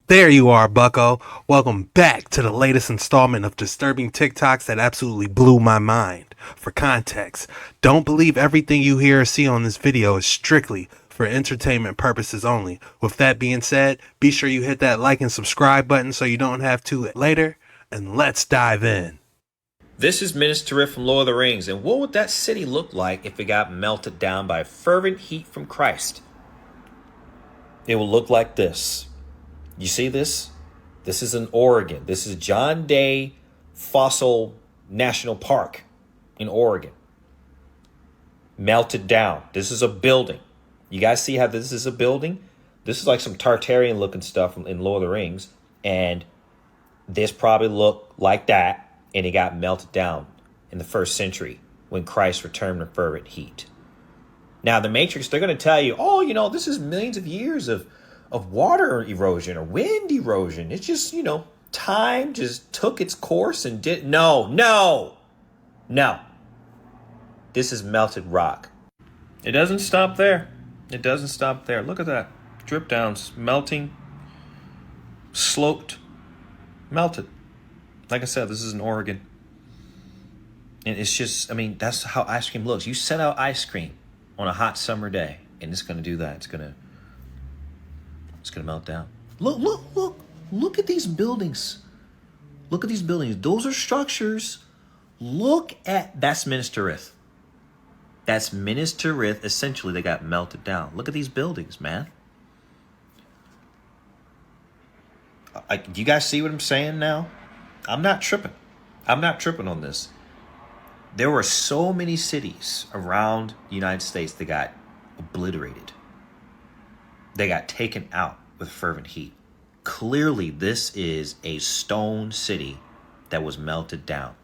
There you are, bucko. Welcome back to the latest installment of Disturbing TikToks that absolutely blew my mind. For context, don't believe everything you hear or see on this video is strictly for entertainment purposes only. With that being said, be sure you hit that like and subscribe button so you don't have to later, and let's dive in. This is Minister from Lord of the Rings, and what would that city look like if it got melted down by fervent heat from Christ? It will look like this. You see this? This is in Oregon. This is John Day Fossil National Park in Oregon. Melted down. This is a building. You guys see how this is a building? This is like some Tartarian looking stuff in Lord of the Rings. And this probably looked like that. And it got melted down in the 1st century when Christ returned with fervent heat. Now, the Matrix, they're going to tell you, oh, you know, this is millions of years of water erosion or wind erosion. It's just, you know, time just took its course and did. No. This is melted rock. It doesn't stop there. It doesn't stop there. Look at that. Drip downs, melting, sloped, melted. Like I said, this is in Oregon. And it's just, I mean, that's how ice cream looks. You set out ice cream on a hot summer day, and it's going to do that. It's going to melt down. Look at these buildings. Look at these buildings. Those are structures. That's Minas Tirith. That's Minas Tirith. Essentially, they got melted down. Look at these buildings, man. Do you guys see what I'm saying now? I'm not tripping. I'm not tripping on this. There were so many cities around the United States that got obliterated. They got taken out with fervent heat. Clearly, this is a stone city that was melted down.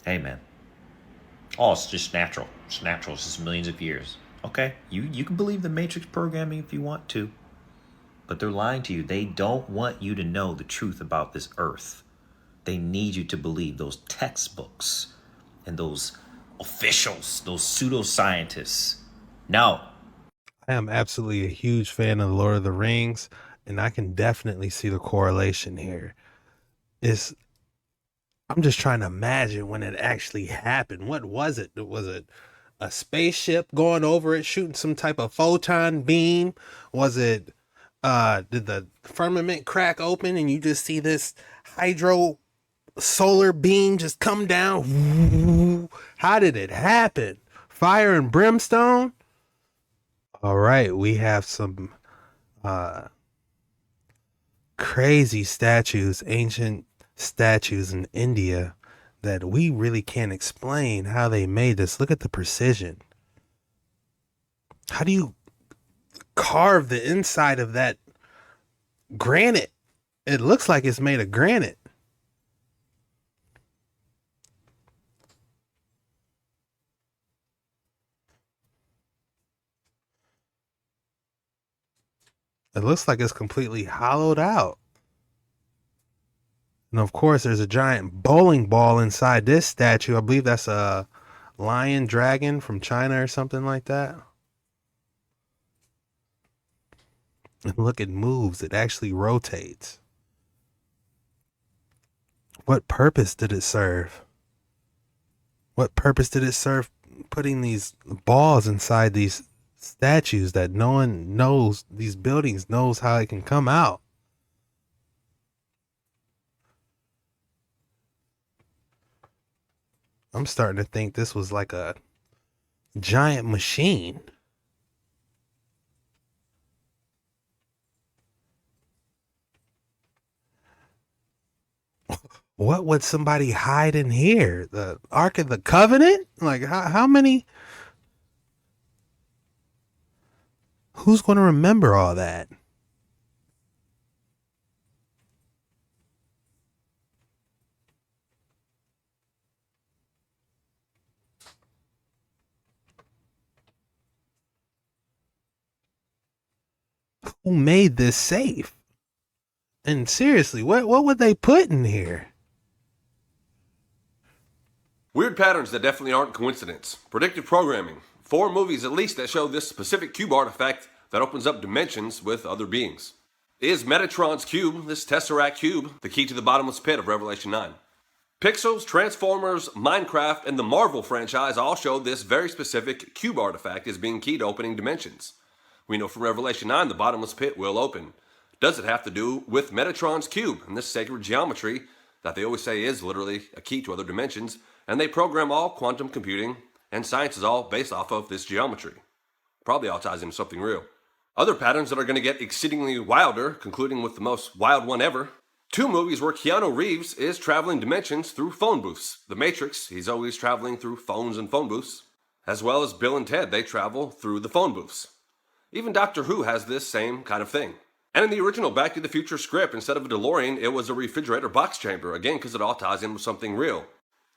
Hey, man. Oh, it's just natural. It's natural. It's just millions of years. Okay? You can believe the Matrix programming if you want to. But they're lying to you. They don't want you to know the truth about this earth. They need you to believe those textbooks and those officials, those pseudoscientists. No. I am absolutely a huge fan of the Lord of the Rings, and I can definitely see the correlation here. I'm just trying to imagine when it actually happened. What was it? Was it a spaceship going over it, shooting some type of photon beam? Was it, did the firmament crack open and you just see this hydro solar beam just come down? How did it happen? Fire and brimstone? All right, we have some crazy statues, ancient statues in India that we really can't explain how they made this. Look at the precision. How do you carve the inside of that granite? It looks like it's made of granite. It looks like it's completely hollowed out. And of course, there's a giant bowling ball inside this statue. I believe that's a lion dragon from China or something like that. And look, it moves. It actually rotates. What purpose did it serve? What purpose did it serve putting these balls inside these statues that no one knows, these buildings knows how it can come out? I'm starting to think this was like a giant machine. What would somebody hide in here? The Ark of the Covenant? Like how many? Who's going to remember all that? Who made this safe? And seriously, what would they put in here? Weird patterns that definitely aren't coincidence. Predictive programming. 4 movies at least that show this specific cube artifact that opens up dimensions with other beings. Is Metatron's cube, this Tesseract cube, the key to the bottomless pit of Revelation 9? Pixels, Transformers, Minecraft, and the Marvel franchise all show this very specific cube artifact as being key to opening dimensions. We know from Revelation 9 the bottomless pit will open. Does it have to do with Metatron's cube and this sacred geometry that they always say is literally a key to other dimensions, and they program all quantum computing, and science is all based off of this geometry? Probably all ties into something real. Other patterns that are going to get exceedingly wilder, concluding with the most wild one ever. 2 movies where Keanu Reeves is traveling dimensions through phone booths. The Matrix, he's always traveling through phones and phone booths. As well as Bill and Ted, they travel through the phone booths. Even Doctor Who has this same kind of thing. And in the original Back to the Future script, instead of a DeLorean, it was a refrigerator box chamber, again because it all ties in with something real.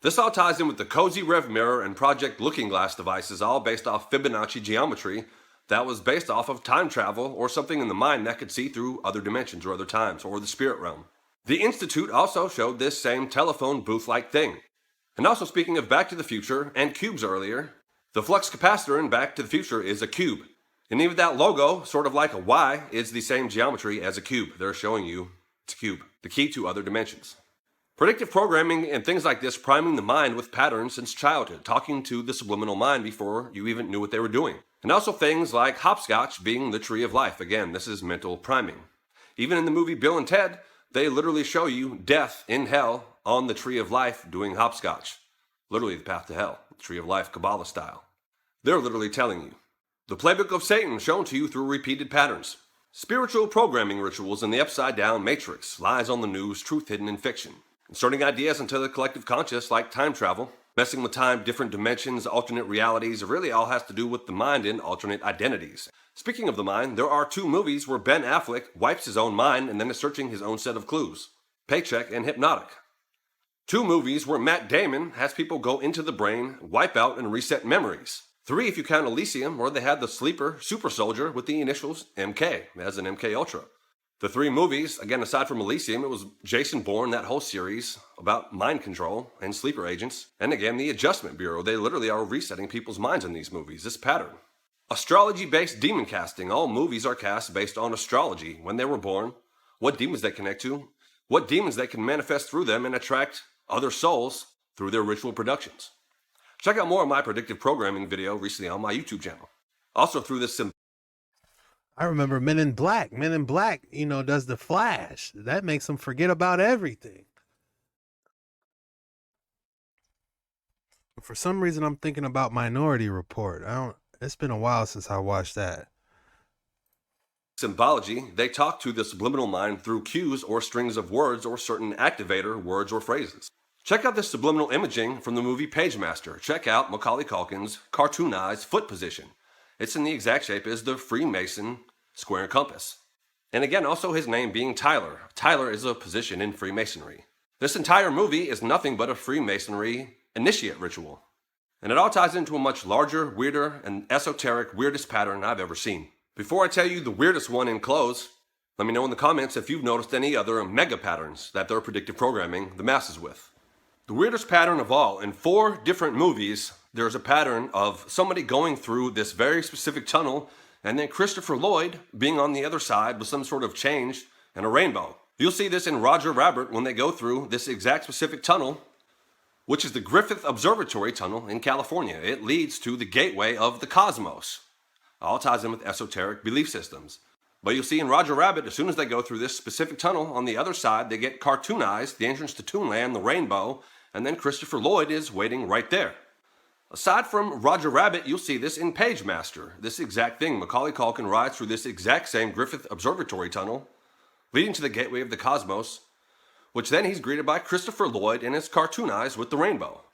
This all ties in with the Cozy Rev Mirror and Project Looking Glass devices, all based off Fibonacci geometry that was based off of time travel or something in the mind that could see through other dimensions or other times or the spirit realm. The Institute also showed this same telephone booth-like thing. And also speaking of Back to the Future and cubes earlier, the Flux Capacitor in Back to the Future is a cube. And even that logo, sort of like a Y, is the same geometry as a cube. They're showing you it's a cube, the key to other dimensions. Predictive programming and things like this priming the mind with patterns since childhood, talking to the subliminal mind before you even knew what they were doing. And also things like hopscotch being the tree of life. Again, this is mental priming. Even in the movie Bill and Ted, they literally show you death in hell on the tree of life doing hopscotch. Literally the path to hell, the tree of life, Kabbalah style. They're literally telling you. The playbook of Satan shown to you through repeated patterns. Spiritual programming rituals in the upside-down matrix, lies on the news, truth hidden in fiction. Inserting ideas into the collective conscious like time travel, messing with time, different dimensions, alternate realities. It really all has to do with the mind and alternate identities. Speaking of the mind, there are 2 movies where Ben Affleck wipes his own mind and then is searching his own set of clues. Paycheck and Hypnotic. 2 movies where Matt Damon has people go into the brain, wipe out, and reset memories. 3 if you count Elysium, where they had the sleeper super soldier with the initials MK, as an MK Ultra. The 3 movies, again aside from Elysium, it was Jason Bourne, that whole series about mind control and sleeper agents. And again, the Adjustment Bureau, they literally are resetting people's minds in these movies, this pattern. Astrology-based demon casting, all movies are cast based on astrology, when they were born, what demons they connect to, what demons they can manifest through them and attract other souls through their ritual productions. Check out more of my predictive programming video recently on my YouTube channel. Also through this I remember Men in Black. Men in Black, does the flash. That makes them forget about everything. For some reason, I'm thinking about Minority Report. It's been a while since I watched that. symbology, they talk to the subliminal mind through cues or strings of words or certain activator words or phrases. Check out this subliminal imaging from the movie Pagemaster. Check out Macaulay Culkin's cartoonized foot position. It's in the exact shape as the Freemason square and compass. And again, also his name being Tyler. Tyler is a position in Freemasonry. This entire movie is nothing but a Freemasonry initiate ritual. And it all ties into a much larger, weirder, and esoteric weirdest pattern I've ever seen. Before I tell you the weirdest one in close, let me know in the comments if you've noticed any other mega patterns that they're predictive programming the masses with. The weirdest pattern of all, in 4 different movies, there's a pattern of somebody going through this very specific tunnel and then Christopher Lloyd being on the other side with some sort of change and a rainbow. You'll see this in Roger Rabbit when they go through this exact specific tunnel, which is the Griffith Observatory tunnel in California. It leads to the gateway of the cosmos. All ties in with esoteric belief systems. But you'll see in Roger Rabbit, as soon as they go through this specific tunnel, on the other side, they get cartoonized, the entrance to Toonland, the rainbow, and then Christopher Lloyd is waiting right there. Aside from Roger Rabbit, you'll see this in Pagemaster. This exact thing. Macaulay Culkin rides through this exact same Griffith Observatory tunnel, leading to the gateway of the cosmos, which then he's greeted by Christopher Lloyd and is cartoonized with the rainbow.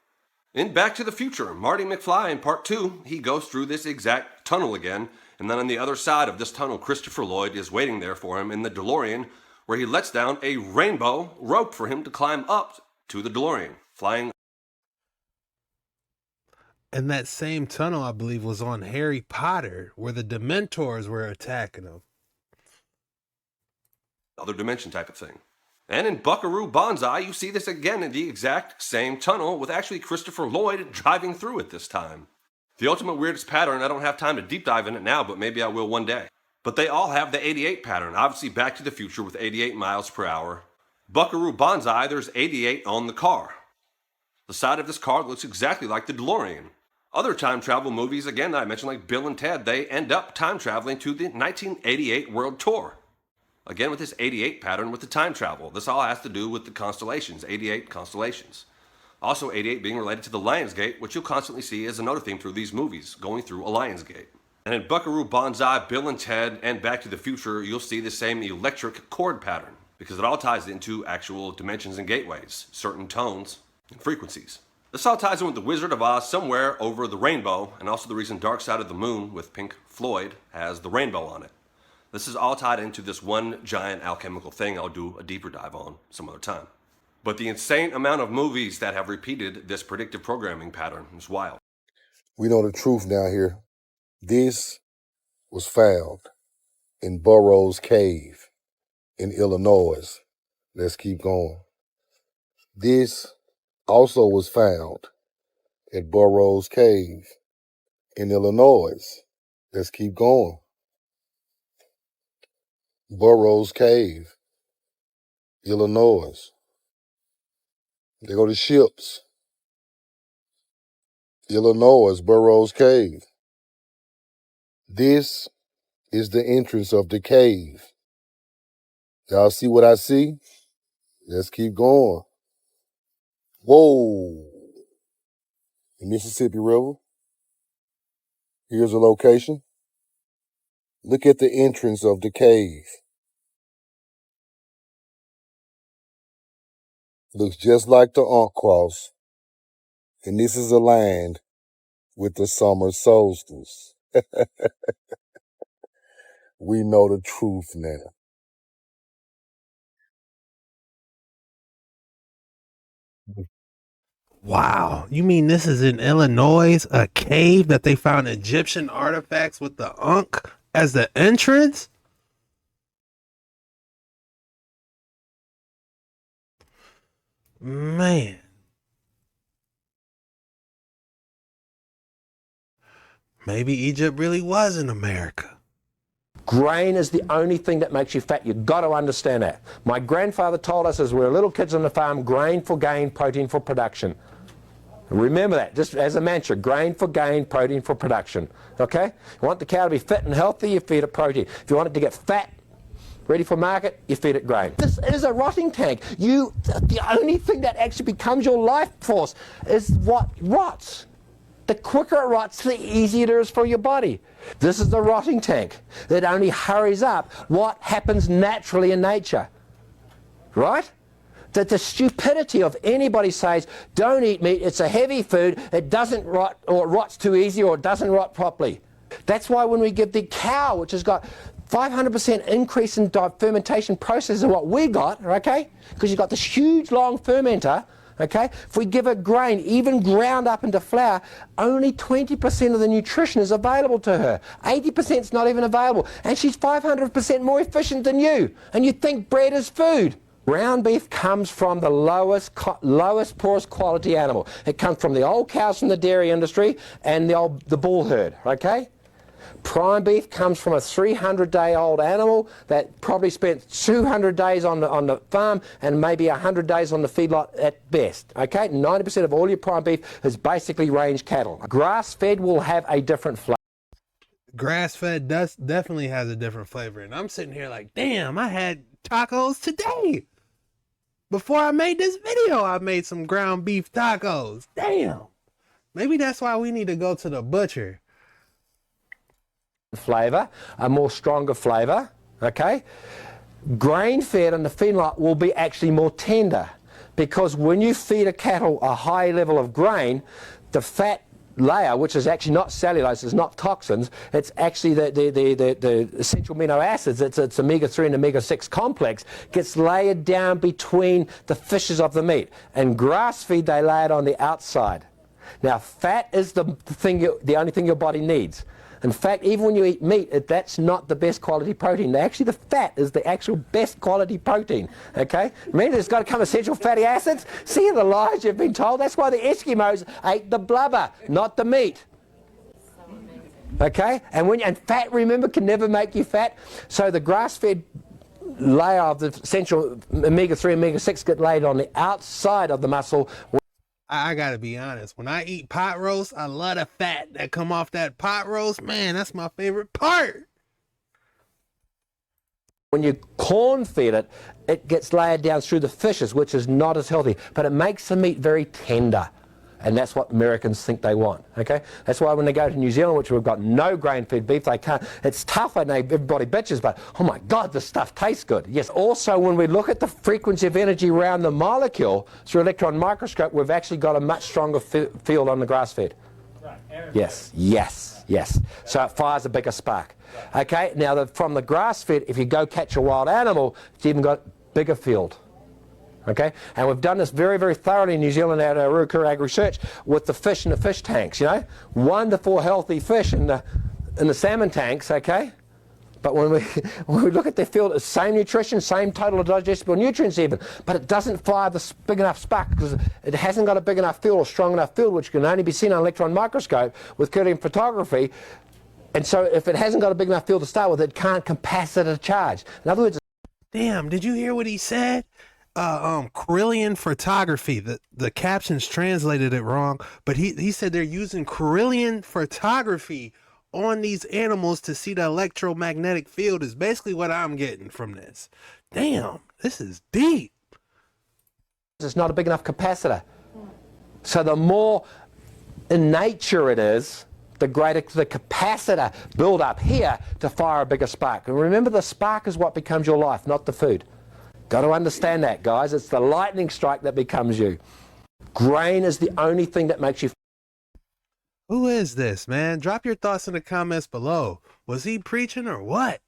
In Back to the Future, Marty McFly in part 2, he goes through this exact tunnel again, and then on the other side of this tunnel, Christopher Lloyd is waiting there for him in the DeLorean, where he lets down a rainbow rope for him to climb up to the DeLorean, flying. And that same tunnel, I believe, was on Harry Potter, where the Dementors were attacking him. Other dimension type of thing. And in Buckaroo Banzai, you see this again in the exact same tunnel with actually Christopher Lloyd driving through it this time. The ultimate weirdest pattern, I don't have time to deep dive in it now, but maybe I will one day. But they all have the 88 pattern. Obviously, Back to the Future with 88 miles per hour. Buckaroo Banzai, there's 88 on the car. The side of this car looks exactly like the DeLorean. Other time travel movies, again, I mentioned like Bill and Ted, they end up time traveling to the 1988 World Tour. Again, with this 88 pattern with the time travel. This all has to do with the constellations, 88 constellations. Also, 88 being related to the Lionsgate, which you'll constantly see as another theme through these movies, going through a Lionsgate. And in Buckaroo Banzai, Bill and Ted, and Back to the Future, you'll see the same electric chord pattern, because it all ties into actual dimensions and gateways, certain tones and frequencies. This all ties in with the Wizard of Oz somewhere over the rainbow, and also the reason Dark Side of the Moon with Pink Floyd has the rainbow on it. This is all tied into this one giant alchemical thing I'll do a deeper dive on some other time. But the insane amount of movies that have repeated this predictive programming pattern is wild. We know the truth now here. This was found in Burrow's cave in Illinois. Let's keep going. This also was found at Burrow's cave in Illinois. Let's keep going. Burrow's cave, Illinois. They go to ships. Illinois, Burrow's cave. This is the entrance of the cave. Y'all see what I see? Let's keep going. Whoa. The Mississippi River. Here's a location. Look at the entrance of the cave. Looks just like the Angkor. And this is aligned with the summer solstice. We know the truth now. Wow. You mean this is in Illinois, a cave that they found Egyptian artifacts with the Ankh as the entrance? Man. Maybe Egypt really was in America. Grain is the only thing that makes you fat. You've got to understand that. My grandfather told us as we were little kids on the farm, grain for gain, protein for production. Remember that, just as a mantra, grain for gain, protein for production. Okay? You want the cow to be fit and healthy, you feed it protein. If you want it to get fat, ready for market, you feed it grain. This is a rotting tank. The only thing that actually becomes your life force is what rots. The quicker it rots, the easier it is for your body. This is the rotting tank. It only hurries up what happens naturally in nature. Right? That the stupidity of anybody says, don't eat meat, it's a heavy food, it doesn't rot, or it rots too easy, or it doesn't rot properly. That's why when we give the cow, which has got 500% increase in fermentation process of what we got, okay? Because you've got this huge long fermenter, okay? If we give it grain, even ground up into flour, only 20% of the nutrition is available to her. 80% is not even available. And she's 500% more efficient than you. And you think bread is food. Ground beef comes from the lowest, poorest quality animal. It comes from the old cows from the dairy industry and the bull herd, okay? Prime beef comes from a 300-day-old animal that probably spent 200 days on the farm and maybe 100 days on the feedlot at best. Okay, 90% of all your prime beef is basically range cattle. Grass-fed will have a different flavor. Grass-fed definitely has a different flavor, and I'm sitting here like, damn, I had tacos today. Before I made this video, I made some ground beef tacos. Damn. Maybe that's why we need to go to the butcher. Flavor, a more stronger flavor, okay? Grain-fed and the feedlot will be actually more tender, because when you feed a cattle a high level of grain, the fat layer, which is actually not cellulose, it's not toxins, it's actually the essential amino acids, it's omega-3 and omega-6 complex, gets layered down between the fissures of the meat. And grass-feed, they lay it on the outside. Now, fat is the only thing your body needs. In fact, even when you eat meat, that's not the best quality protein. Actually, the fat is the actual best quality protein, okay? Remember, there's got to come essential fatty acids. See the lies you've been told? That's why the Eskimos ate the blubber, not the meat. Okay? And fat, remember, can never make you fat. So the grass-fed layer of the essential omega-3, omega-6 get laid on the outside of the muscle. I gotta be honest. When I eat pot roast, I love the fat that come off that pot roast. Man, that's my favorite part. When you corn feed it, it gets layered down through the fishes, which is not as healthy, but it makes the meat very tender. And that's what Americans think they want, okay? That's why when they go to New Zealand, which we've got no grain-fed beef, they can't. It's tough, and everybody bitches, but oh my God, this stuff tastes good. Yes, also when we look at the frequency of energy around the molecule through electron microscope, we've actually got a much stronger field on the grass-fed. Right. Yes, yes, yes. So it fires a bigger spark. Okay, now from the grass-fed, if you go catch a wild animal, it's even got bigger field. Okay, and we've done this very, very thoroughly in New Zealand at our Ruku Ag Research with the fish in the fish tanks, you know. Wonderful, healthy fish in the salmon tanks, okay? But when we look at their field, it's same nutrition, same total digestible nutrients even, but it doesn't fire the big enough spark because it hasn't got a big enough field or strong enough field, which can only be seen on an electron microscope with Kirlian photography. And so if it hasn't got a big enough field to start with, it can't capacitor charge. In other words... Damn, did you hear what he said? Kirlian photography. The captions translated it wrong, but he said they're using Kirlian photography on these animals to see the electromagnetic field is basically what I'm getting from this. Damn, this is deep. It's not a big enough capacitor. So the more in nature it is, the greater the capacitor build up here to fire a bigger spark. And remember, the spark is what becomes your life, not the food. Got to understand that, guys. It's the lightning strike that becomes you. Grain is the only thing that makes you... Who is this, man? Drop your thoughts in the comments below. Was he preaching or what?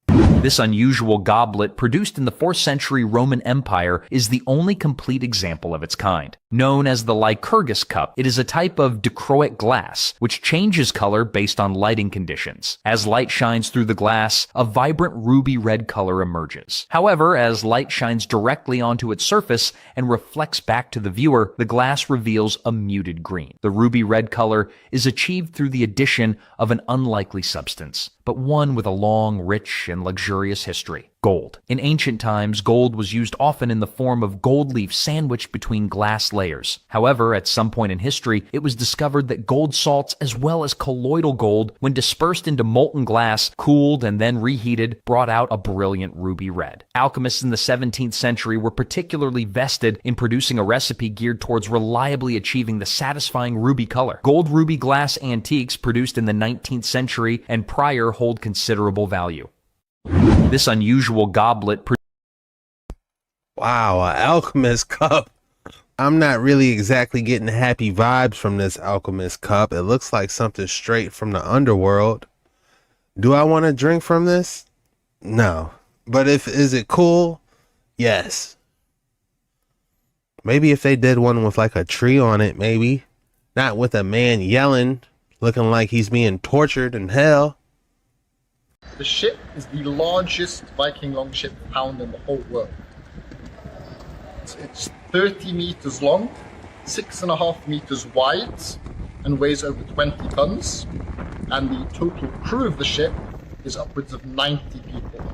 This unusual goblet, produced in the 4th century Roman Empire, is the only complete example of its kind. Known as the Lycurgus cup, it is a type of dichroic glass, which changes color based on lighting conditions. As light shines through the glass, a vibrant ruby red color emerges. However, as light shines directly onto its surface and reflects back to the viewer, the glass reveals a muted green. The ruby red color is achieved through the addition of an unlikely substance, but one with a long, rich, and luxurious history: gold. In ancient times, gold was used often in the form of gold leaf sandwiched between glass layers. However, at some point in history, it was discovered that gold salts as well as colloidal gold, when dispersed into molten glass, cooled and then reheated, brought out a brilliant ruby red. Alchemists in the 17th century were particularly vested in producing a recipe geared towards reliably achieving the satisfying ruby color. Gold ruby glass antiques produced in the 19th century and prior hold considerable value. This unusual goblet... Wow, an Alchemist cup. I'm not really exactly getting happy vibes from this Alchemist cup. It looks like something straight from the underworld. Do I want to drink from this? No. But is it cool? Yes. Maybe if they did one with like a tree on it, maybe. Not with a man yelling, looking like he's being tortured in hell. The ship is the largest Viking longship found in the whole world. It's 30 meters long, 6.5 meters wide, and weighs over 20 tons. And the total crew of the ship is upwards of 90 people.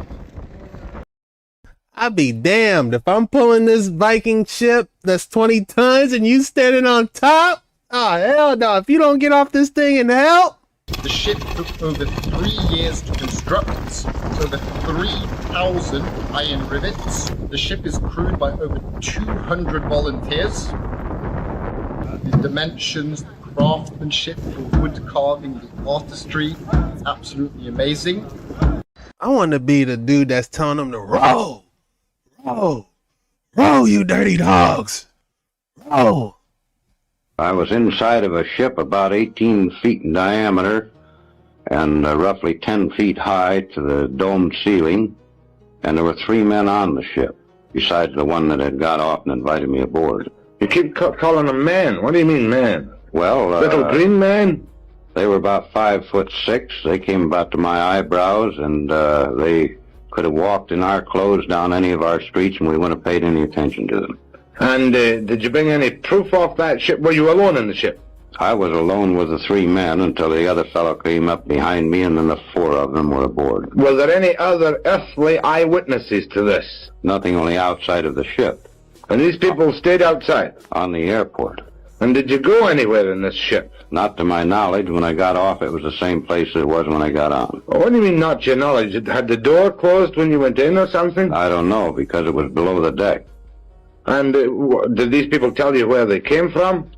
I'd be damned if I'm pulling this Viking ship that's 20 tons and you standing on top. Oh, hell no. If you don't get off this thing and help. The ship took over 3 years to construct, over 3,000 iron rivets. The ship is crewed by over 200 volunteers. The dimensions, the craftsmanship, the wood carving, the artistry, it's absolutely amazing. I want to be the dude that's telling them to row, row, row, you dirty dogs, row. I was inside of a ship about 18 feet in diameter and roughly 10 feet high to the domed ceiling, and there were 3 men on the ship, besides the one that had got off and invited me aboard. You keep calling them man. What do you mean man? Well, little green man? They were about 5'6". They came about to my eyebrows, and they could have walked in our clothes down any of our streets, and we wouldn't have paid any attention to them. And did you bring any proof off that ship? Were you alone in the ship? I was alone with the 3 men until the other fellow came up behind me, and then the 4 of them were aboard. Were there any other earthly eyewitnesses to this? Nothing, only outside of the ship. And these people stayed outside? On the airport. And did you go anywhere in this ship? Not to my knowledge. When I got off, it was the same place it was when I got on. Well, what do you mean, not to your knowledge? Had the door closed when you went in or something? I don't know, because it was below the deck. And did these people tell you where they came from?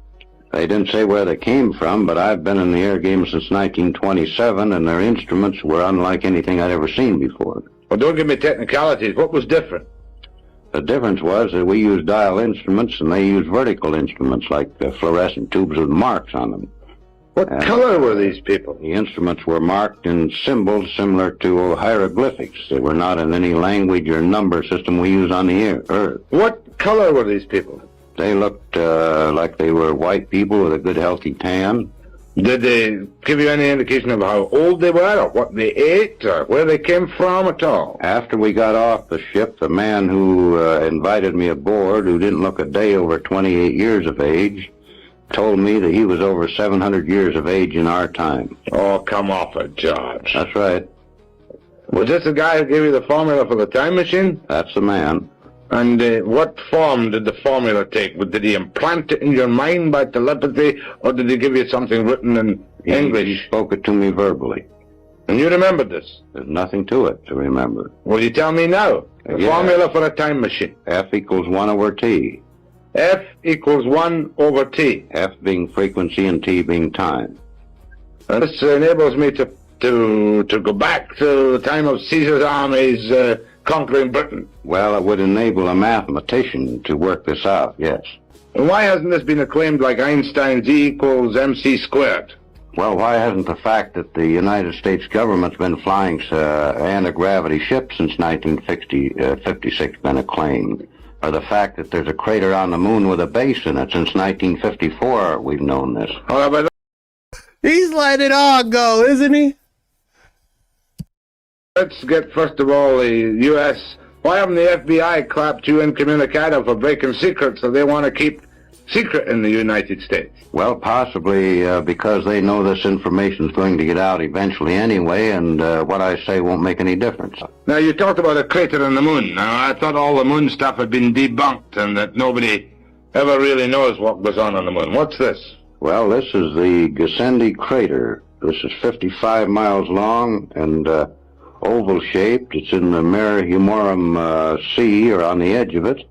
They didn't say where they came from, but I've been in the air game since 1927, and their instruments were unlike anything I'd ever seen before. Well, don't give me technicalities. What was different? The difference was that we used dial instruments, and they used vertical instruments, like fluorescent tubes with marks on them. What color were these people? The instruments were marked in symbols similar to hieroglyphics. They were not in any language or number system we use on the Earth. What color were these people? They looked like they were white people with a good healthy tan. Did they give you any indication of how old they were, or what they ate, or where they came from at all? After we got off the ship, the man who invited me aboard, who didn't look a day over 28 years of age, told me that he was over 700 years of age in our time. Oh, come off it, George. That's right. Was this the guy who gave you the formula for the time machine? That's the man. And what form did the formula take? Did he implant it in your mind by telepathy, or did he give you something written in English? He spoke it to me verbally. And you remembered this? There's nothing to it to remember. Will you tell me now? The formula for a time machine. F equals 1 over T. F equals 1 over T. F being frequency and T being time. And this enables me to go back to the time of Caesar's armies conquering Britain. Well, it would enable a mathematician to work this out, yes. And why hasn't this been acclaimed like Einstein's E equals mc squared? Well, why hasn't the fact that the United States government's been flying anti-gravity ships since 1956 been acclaimed? Or the fact that there's a crater on the moon with a base in it since 1954, we've known this. He's letting it all go, isn't he? Let's get, first of all, the U.S. Why haven't the FBI clapped you incommunicado for breaking secrets that they want to keep secret in the United States? Well, possibly because they know this information is going to get out eventually anyway, and what I say won't make any difference. Now, you talked about a crater on the moon. Now, I thought all the moon stuff had been debunked and that nobody ever really knows what goes on the moon. What's this? Well, this is the Gassendi crater. This is 55 miles long and oval-shaped. It's in the Mare Humorum Sea, or on the edge of it.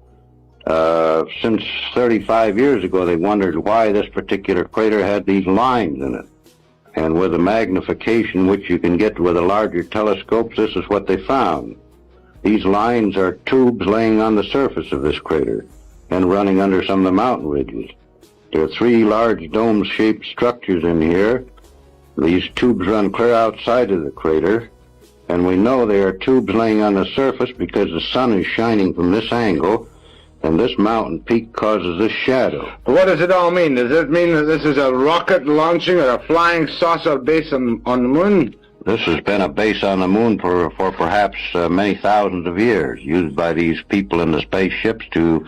Since 35 years ago, they wondered why this particular crater had these lines in it. And with the magnification which you can get with the larger telescopes, this is what they found. These lines are tubes laying on the surface of this crater and running under some of the mountain ridges. There are 3 large dome-shaped structures in here. These tubes run clear outside of the crater, and we know they are tubes laying on the surface because the sun is shining from this angle, and this mountain peak causes this shadow. What does it all mean? Does it mean that this is a rocket launching or a flying saucer base on the moon? This has been a base on the moon for perhaps many thousands of years, used by these people in the spaceships to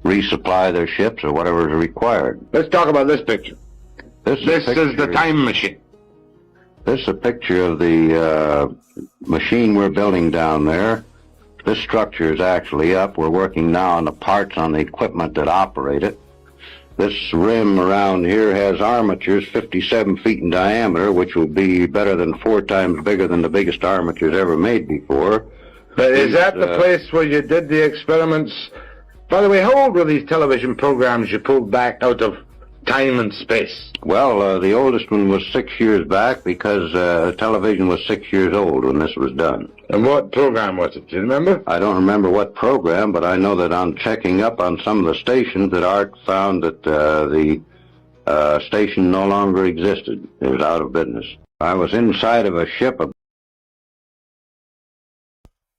resupply their ships or whatever is required. Let's talk about this picture. This is the time machine. This is a picture of the machine we're building down there. This structure is actually up. We're working now on the parts on the equipment that operate it. This rim around here has armatures 57 feet in diameter, which will be better than 4 times bigger than the biggest armatures ever made before. But is that the place where you did the experiments? By the way, how old were these television programs you pulled back out of time and space? Well, the oldest one was 6 years back because television was 6 years old when this was done. And what program was it? Do you remember? I don't remember what program, but I know that on checking up on some of the stations that Art found that the station no longer existed. It was out of business. I was inside of a ship.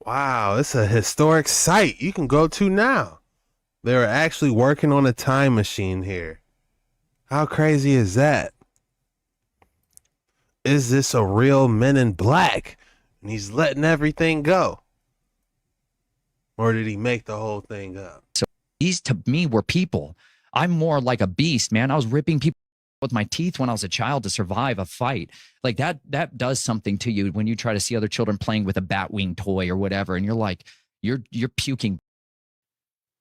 Wow, it's a historic site you can go to now. They were actually working on a time machine here. How crazy is that? Is this a real Men in Black? And he's letting everything go? Or did he make the whole thing up? So these to me were people. I'm more like a beast, man. I was ripping people with my teeth when I was a child to survive a fight. Like that does something to you when you try to see other children playing with a bat wing toy or whatever, and you're like, you're puking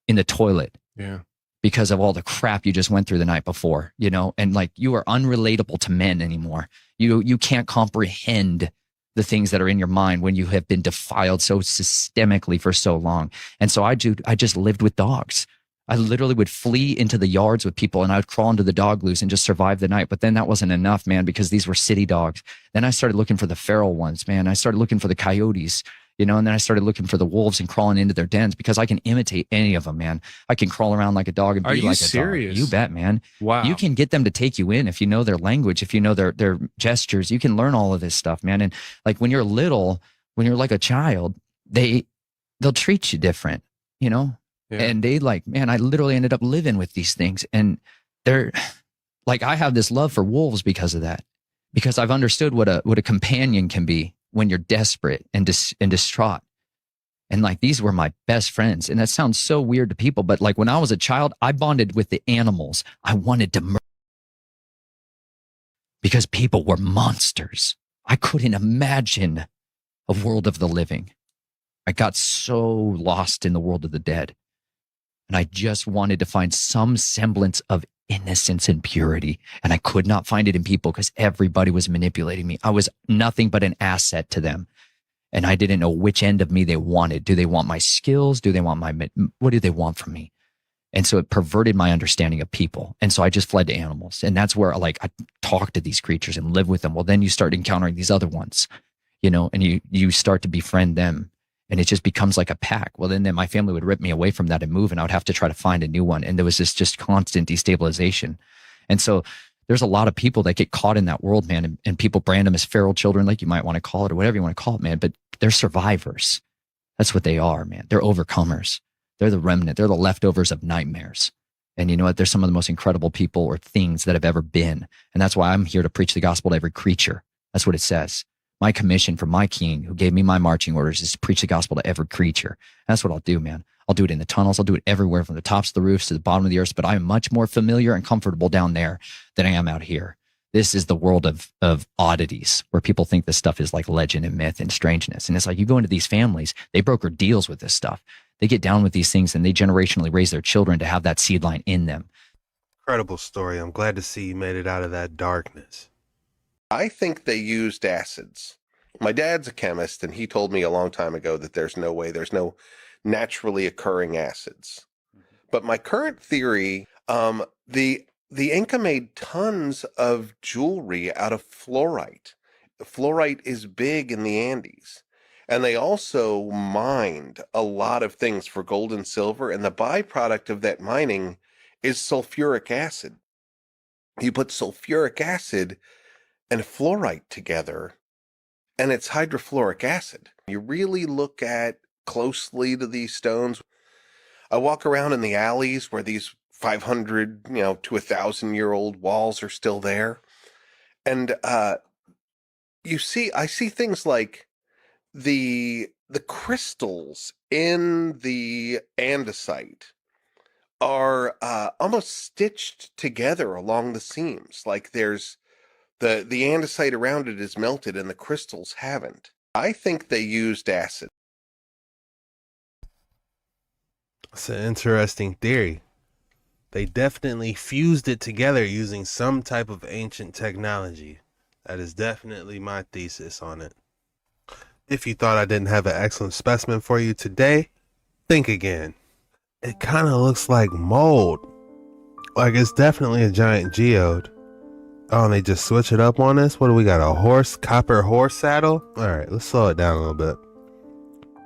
in the toilet. Yeah. Because of all the crap you just went through the night before, you know, and like you are unrelatable to men anymore. You can't comprehend the things that are in your mind when you have been defiled so systemically for so long. And so I just lived with dogs. I literally would flee into the yards with people and I would crawl into the dog loose and just survive the night. But then that wasn't enough, man, because these were city dogs. Then I started looking for the feral ones, man. I started looking for the coyotes, you know, and then I started looking for the wolves and crawling into their dens because I can imitate any of them, man. I can crawl around like a dog and be like a serious? dog. You bet, man. Wow. You can get them to take you in if you know their language, if you know their gestures. You can learn all of this stuff, man. And like when you're little, when you're like a child, they'll treat you different, you know? Yeah. And they like, man, I literally ended up living with these things. And they're like, I have this love for wolves because of that, because I've understood what a companion can be when you're desperate and distraught. And like, these were my best friends. And that sounds so weird to people, but like when I was a child, I bonded with the animals. I wanted to murder because people were monsters. I couldn't imagine a world of the living. I got so lost in the world of the dead. And I just wanted to find some semblance of innocence and purity. And I could not find it in people because everybody was manipulating me. I was nothing but an asset to them. And I didn't know which end of me they wanted. Do they want my skills? Do they want what do they want from me? And so it perverted my understanding of people. And so I just fled to animals. And that's where like I talk to these creatures and live with them. Well, then you start encountering these other ones, you know, and you start to befriend them. And it just becomes like a pack. Well, then my family would rip me away from that and move, and I would have to try to find a new one. And there was this just constant destabilization. And so there's a lot of people that get caught in that world, man. And people brand them as feral children, like you might want to call it, or whatever you want to call it, man. But they're survivors. That's what they are, man. They're overcomers. They're the remnant. They're the leftovers of nightmares. And you know what? They're some of the most incredible people or things that have ever been. And that's why I'm here to preach the gospel to every creature. That's what it says. My commission from my king who gave me my marching orders is to preach the gospel to every creature. And that's what I'll do, man. I'll do it in the tunnels. I'll do it everywhere from the tops of the roofs to the bottom of the earth. But I'm much more familiar and comfortable down there than I am out here. This is the world of oddities where people think this stuff is like legend and myth and strangeness. And it's like you go into these families, they broker deals with this stuff. They get down with these things and they generationally raise their children to have that seed line in them. Incredible story. I'm glad to see you made it out of that darkness. I think they used acids. My dad's a chemist, and he told me a long time ago that there's no naturally occurring acids. But my current theory, the Inca made tons of jewelry out of fluorite. Fluorite is big in the Andes. And they also mined a lot of things for gold and silver, and the byproduct of that mining is sulfuric acid. You put sulfuric acid and fluorite together, and it's hydrofluoric acid. You really look at closely to these stones. I walk around in the alleys where these 500, to 1,000-year-old walls are still there. And I see things like the crystals in the andesite are almost stitched together along the seams. Like there's the andesite around it is melted and the crystals haven't. I think they used acid. That's an interesting theory. They definitely fused it together using some type of ancient technology. That is definitely my thesis on it. If you thought I didn't have an excellent specimen for you today, think again. It kind of looks like mold. Like it's definitely a giant geode. Oh, and they just switch it up on us? What do we got, a copper horse saddle? Alright, let's slow it down a little bit.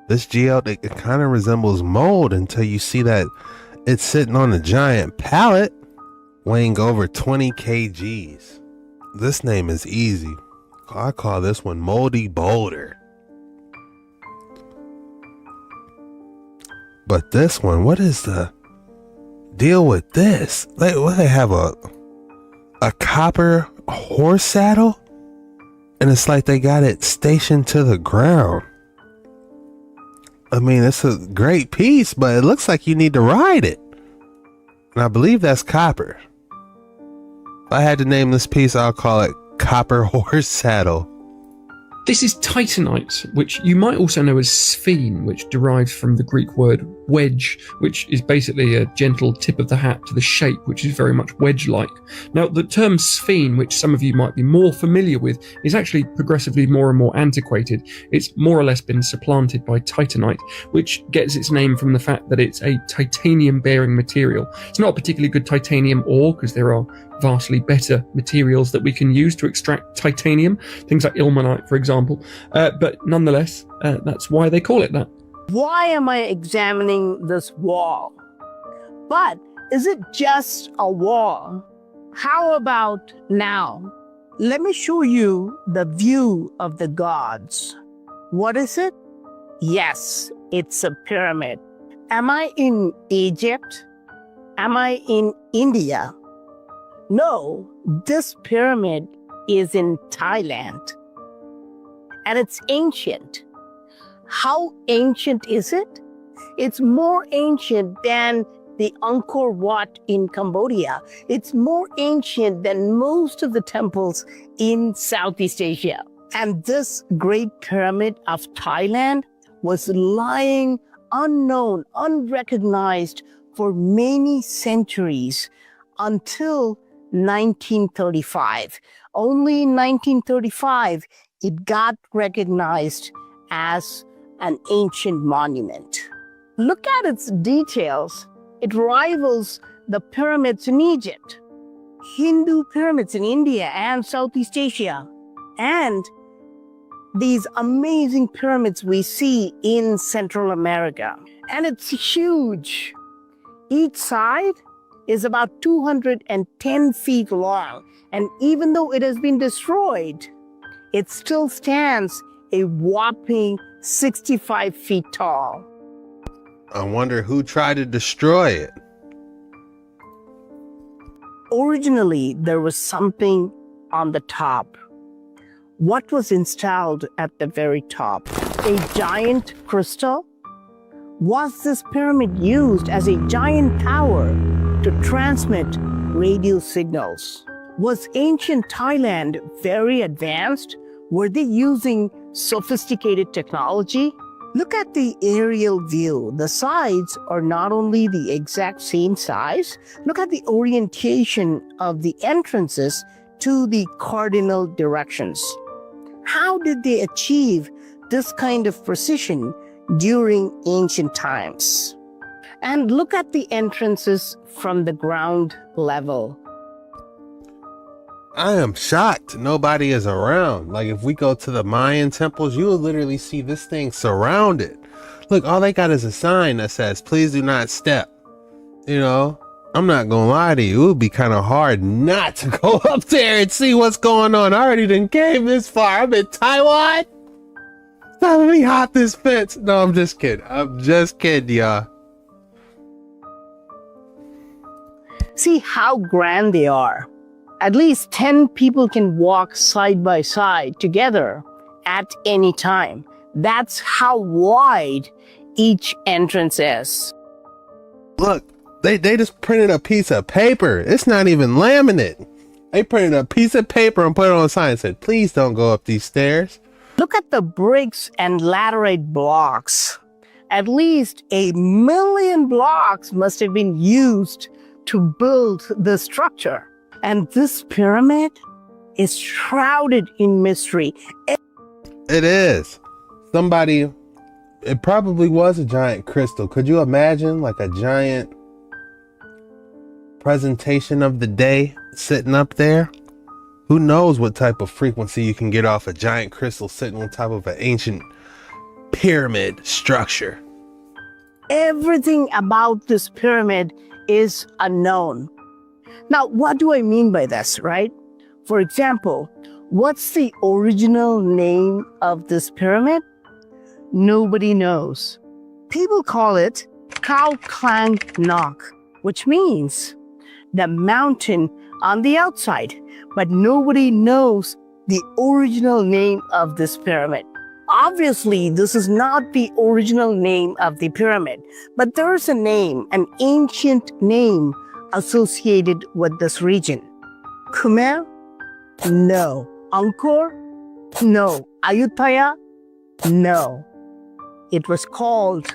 This geode, it kind of resembles mold until you see that it's sitting on a giant pallet weighing over 20 kgs. This name is easy. I call this one Moldy Boulder. But this one, what is the deal with this? They have a copper horse saddle? And it's like they got it stationed to the ground. I mean, it's a great piece, but it looks like you need to ride it. And I believe that's copper. If I had to name this piece, I'll call it Copper Horse Saddle. This is titanite, which you might also know as sphene, which derives from the Greek word wedge, which is basically a gentle tip of the hat to the shape, which is very much wedge-like. Now, the term sphene, which some of you might be more familiar with, is actually progressively more and more antiquated. It's more or less been supplanted by titanite, which gets its name from the fact that it's a titanium-bearing material. It's not a particularly good titanium ore, because there are vastly better materials that we can use to extract titanium, things like ilmenite, for example. But nonetheless, that's why they call it that. Why am I examining this wall? But is it just a wall? How about now? Let me show you the view of the gods. What is it? Yes, it's a pyramid. Am I in Egypt? Am I in India? No, this pyramid is in Thailand. And it's ancient. How ancient is it? It's more ancient than the Angkor Wat in Cambodia. It's more ancient than most of the temples in Southeast Asia. And this Great Pyramid of Thailand was lying unknown, unrecognized for many centuries until 1935. Only in 1935, it got recognized as an ancient monument. Look at its details. It rivals the pyramids in Egypt, Hindu pyramids in India and Southeast Asia, and these amazing pyramids we see in Central America. And it's huge. Each side is about 210 feet long. And even though it has been destroyed, it still stands a whopping 65 feet tall. I wonder who tried to destroy it. Originally, there was something on the top. What was installed at the very top? A giant crystal? Was this pyramid used as a giant tower to transmit radio signals? Was ancient Thailand very advanced? Were they using sophisticated technology? Look at the aerial view. The sides are not only the exact same size, look at the orientation of the entrances to the cardinal directions. How did they achieve this kind of precision during ancient times? And look at the entrances from the ground level. I am shocked nobody is around. Like, if we go to the Mayan temples, you will literally see this thing surrounded. Look, all they got is a sign that says, please do not step. You know, I'm not gonna lie to you, it would be kind of hard not to go up there and see what's going on. I already done came this far. I'm in Taiwan. Let me hop this fence. No, I'm just kidding. I'm just kidding, y'all. See how grand they are. At least 10 people can walk side by side together at any time. That's how wide each entrance is. Look, they just printed a piece of paper. It's not even laminate. They printed a piece of paper and put it on a sign and said, please don't go up these stairs. Look at the bricks and laterite blocks. At least 1 million blocks must have been used to build the structure. And this pyramid is shrouded in mystery. It is. It probably was a giant crystal. Could you imagine like a giant presentation of the day sitting up there? Who knows what type of frequency you can get off a giant crystal sitting on top of an ancient pyramid structure. Everything about this pyramid is unknown. Now, what do I mean by this, right? For example, what's the original name of this pyramid? Nobody knows. People call it Khao Klang Nok, which means the mountain on the outside, but nobody knows the original name of this pyramid. Obviously, this is not the original name of the pyramid, but there is a name, an ancient name associated with this region. Khmer? No. Angkor? No. Ayutthaya? No. It was called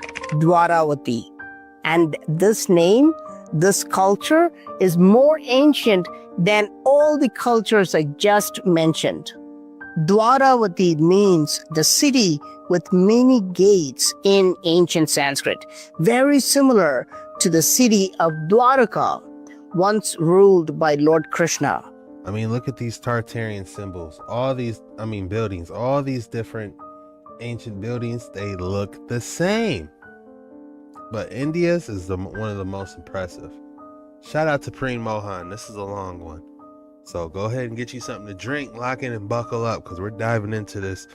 Darawati. And this name, this culture, is more ancient than all the cultures I just mentioned. Darawati means the city with many gates in ancient Sanskrit, very similar to the city of Dwaraka, once ruled by Lord Krishna. I mean, look at these Tartarian symbols. All these, buildings, all these different ancient buildings, they look the same. But India's is one of the most impressive. Shout out to Preen Mohan. This is a long one. So go ahead and get you something to drink, lock in and buckle up, because we're diving into this,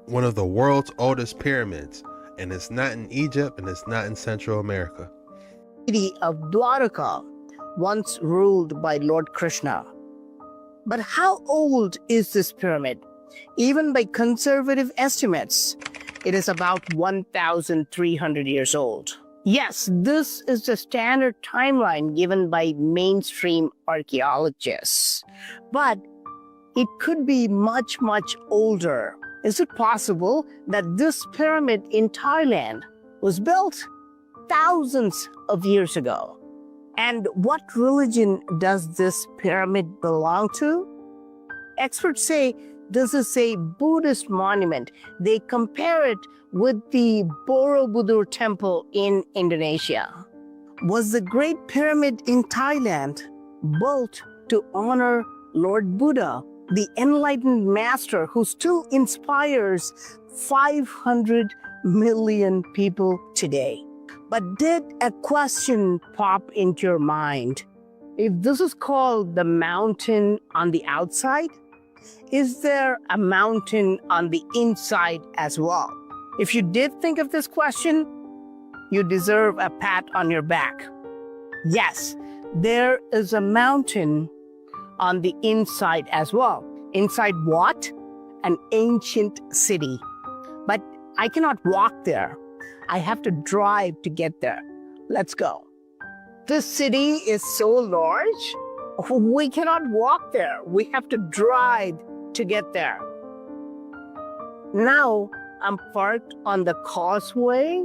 one of the world's oldest pyramids. And it's not in Egypt and it's not in Central America. City of Dwaraka, once ruled by Lord Krishna. But how old is this pyramid? Even by conservative estimates, it is about 1,300 years old. Yes, this is the standard timeline given by mainstream archaeologists. But it could be much, much older. Is it possible that this pyramid in Thailand was built thousands of years ago? And what religion does this pyramid belong to? Experts say this is a Buddhist monument. They compare it with the Borobudur temple in Indonesia. Was the Great Pyramid in Thailand built to honor Lord Buddha, the enlightened master who still inspires 500 million people today? But did a question pop into your mind? If this is called the mountain on the outside, is there a mountain on the inside as well? If you did think of this question, you deserve a pat on your back. Yes, there is a mountain on the inside as well. Inside what? An ancient city. But I cannot walk there. I have to drive to get there. Let's go. This city is so large, we cannot walk there. We have to drive to get there. Now I'm parked on the causeway,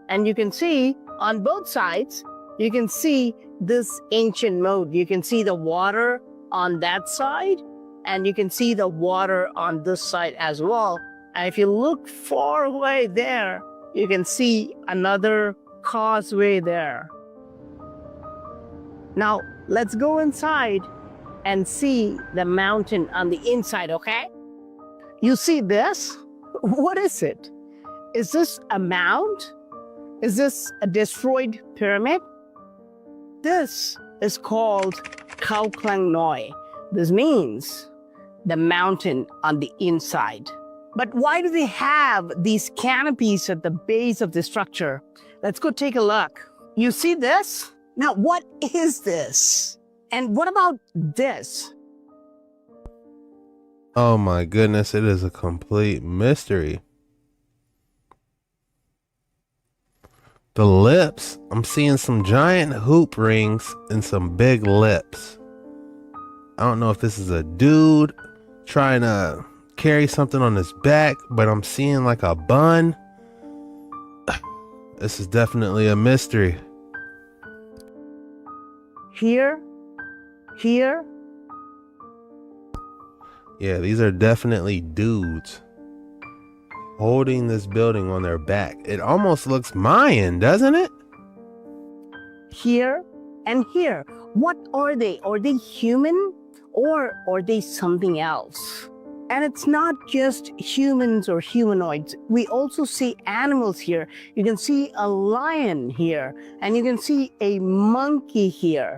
and you can see on both sides, you can see this ancient moat. You can see the water on that side, and you can see the water on this side as well. And if you look far away there, you can see another causeway there. Now, let's go inside and see the mountain on the inside, okay? You see this? What is it? Is this a mound? Is this a destroyed pyramid? This is called Khao Klang Noi. This means the mountain on the inside. But why do they have these canopies at the base of the structure? Let's go take a look. You see this? Now, what is this? And what about this? Oh my goodness, it is a complete mystery. The lips, I'm seeing some giant hoop rings and some big lips. I don't know if this is a dude trying to carry something on his back, but I'm seeing like a bun. This is definitely a mystery. Here. Yeah, these are definitely dudes holding this building on their back. It almost looks Mayan, doesn't it? Here and here. What are they? Are they human or are they something else? And it's not just humans or humanoids. We also see animals here. You can see a lion here, and you can see a monkey here.